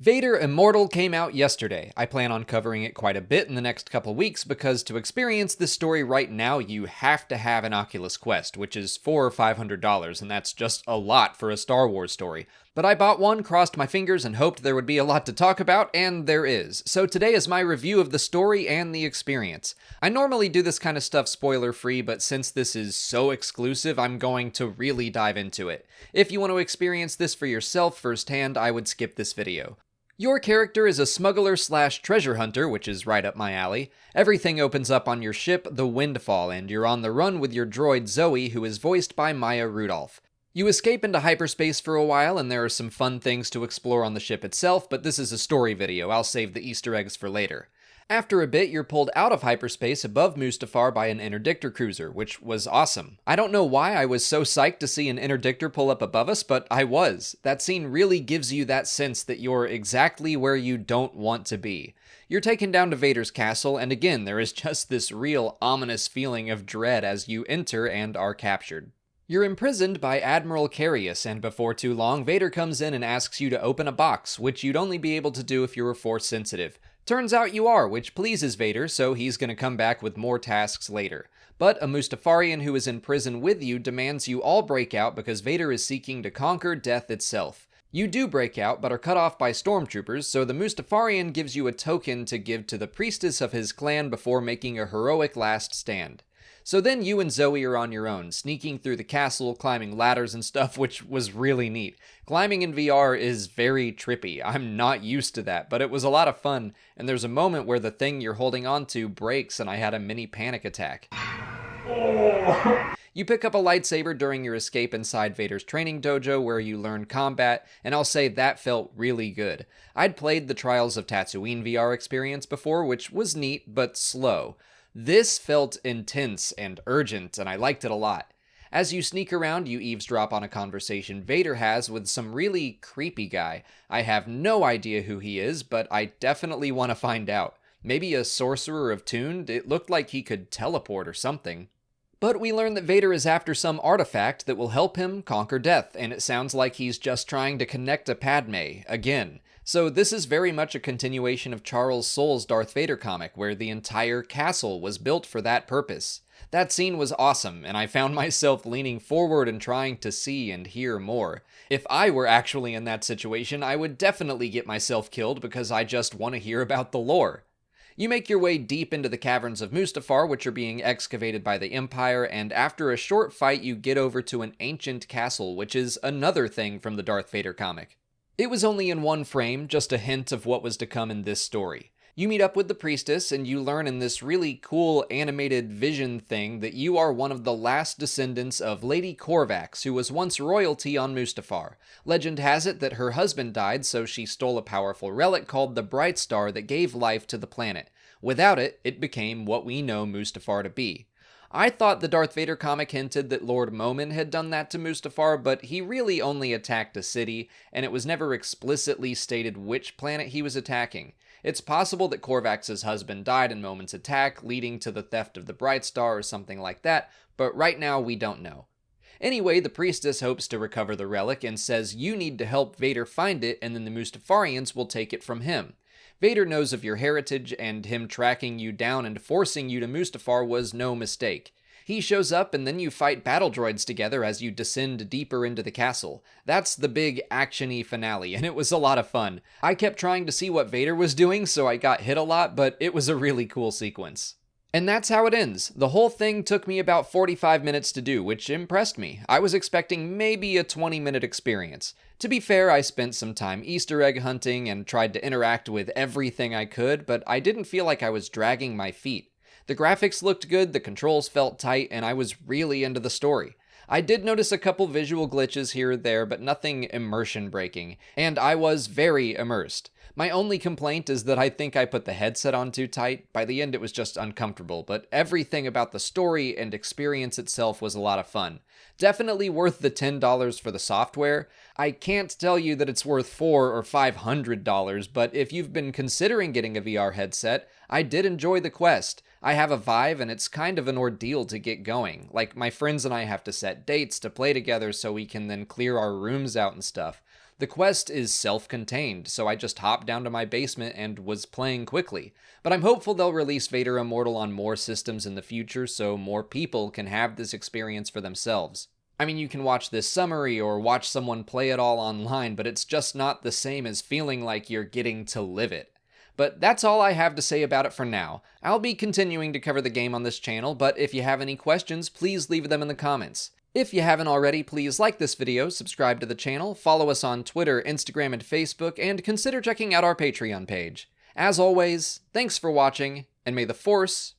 Vader Immortal came out yesterday. I plan on covering it quite a bit in the next couple weeks because to experience this story right now, you have to have an Oculus Quest, which is $400 or $500, and that's just a lot for a Star Wars story. But I bought one, crossed my fingers, and hoped there would be a lot to talk about, and there is. So today is my review of the story and the experience. I normally do this kind of stuff spoiler-free, but since this is so exclusive, I'm going to really dive into it. If you want to experience this for yourself firsthand, I would skip this video. Your character is a smuggler/treasure hunter, which is right up my alley. Everything opens up on your ship, the Windfall, and you're on the run with your droid Zoe, who is voiced by Maya Rudolph. You escape into hyperspace for a while, and there are some fun things to explore on the ship itself, but this is a story video. I'll save the Easter eggs for later. After a bit, you're pulled out of hyperspace above Mustafar by an Interdictor Cruiser, which was awesome. I don't know why I was so psyched to see an Interdictor pull up above us, but I was. That scene really gives you that sense that you're exactly where you don't want to be. You're taken down to Vader's castle, and again, there is just this real ominous feeling of dread as you enter and are captured. You're imprisoned by Admiral Carius, and before too long, Vader comes in and asks you to open a box, which you'd only be able to do if you were Force sensitive. Turns out you are, which pleases Vader, so he's gonna come back with more tasks later. But a Mustafarian who is in prison with you demands you all break out because Vader is seeking to conquer death itself. You do break out, but are cut off by stormtroopers, so the Mustafarian gives you a token to give to the priestess of his clan before making a heroic last stand. So then you and Zoe are on your own, sneaking through the castle, climbing ladders and stuff, which was really neat. Climbing in VR is very trippy. I'm not used to that, but it was a lot of fun, and there's a moment where the thing you're holding onto breaks and I had a mini panic attack. You pick up a lightsaber during your escape inside Vader's training dojo where you learn combat, and I'll say that felt really good. I'd played the Trials of Tatooine VR experience before, which was neat, but slow. This felt intense and urgent, and I liked it a lot. As you sneak around, you eavesdrop on a conversation Vader has with some really creepy guy. I have no idea who he is, but I definitely want to find out. Maybe a sorcerer of Tuned? It looked like he could teleport or something. But we learn that Vader is after some artifact that will help him conquer death, and it sounds like he's just trying to connect to Padme, again. So this is very much a continuation of Charles Soule's Darth Vader comic, where the entire castle was built for that purpose. That scene was awesome, and I found myself leaning forward and trying to see and hear more. If I were actually in that situation, I would definitely get myself killed because I just want to hear about the lore. You make your way deep into the caverns of Mustafar, which are being excavated by the Empire, and after a short fight you get over to an ancient castle, which is another thing from the Darth Vader comic. It was only in one frame, just a hint of what was to come in this story. You meet up with the priestess, and you learn in this really cool animated vision thing that you are one of the last descendants of Lady Corvax, who was once royalty on Mustafar. Legend has it that her husband died, so she stole a powerful relic called the Bright Star that gave life to the planet. Without it, it became what we know Mustafar to be. I thought the Darth Vader comic hinted that Lord Momin had done that to Mustafar, but he really only attacked a city, and it was never explicitly stated which planet he was attacking. It's possible that Corvax's husband died in Momin's attack, leading to the theft of the Bright Star or something like that, but right now we don't know. Anyway, the priestess hopes to recover the relic and says you need to help Vader find it, and then the Mustafarians will take it from him. Vader knows of your heritage, and him tracking you down and forcing you to Mustafar was no mistake. He shows up, and then you fight battle droids together as you descend deeper into the castle. That's the big action-y finale, and it was a lot of fun. I kept trying to see what Vader was doing, so I got hit a lot, but it was a really cool sequence. And that's how it ends. The whole thing took me about 45 minutes to do, which impressed me. I was expecting maybe a 20-minute experience. To be fair, I spent some time Easter egg hunting and tried to interact with everything I could, but I didn't feel like I was dragging my feet. The graphics looked good, the controls felt tight, and I was really into the story. I did notice a couple visual glitches here or there, but nothing immersion breaking, and I was very immersed. My only complaint is that I think I put the headset on too tight. By the end it was just uncomfortable, but everything about the story and experience itself was a lot of fun. Definitely worth the $10 for the software. I can't tell you that it's worth $400 or $500, but if you've been considering getting a VR headset, I did enjoy the Quest. I have a Vive and it's kind of an ordeal to get going. Like, my friends and I have to set dates to play together so we can then clear our rooms out and stuff. The quest is self-contained, so I just hopped down to my basement and was playing quickly. But I'm hopeful they'll release Vader Immortal on more systems in the future so more people can have this experience for themselves. I mean, you can watch this summary or watch someone play it all online, but it's just not the same as feeling like you're getting to live it. But that's all I have to say about it for now. I'll be continuing to cover the game on this channel, but if you have any questions, please leave them in the comments. If you haven't already, please like this video, subscribe to the channel, follow us on Twitter, Instagram, and Facebook, and consider checking out our Patreon page. As always, thanks for watching, and may the Force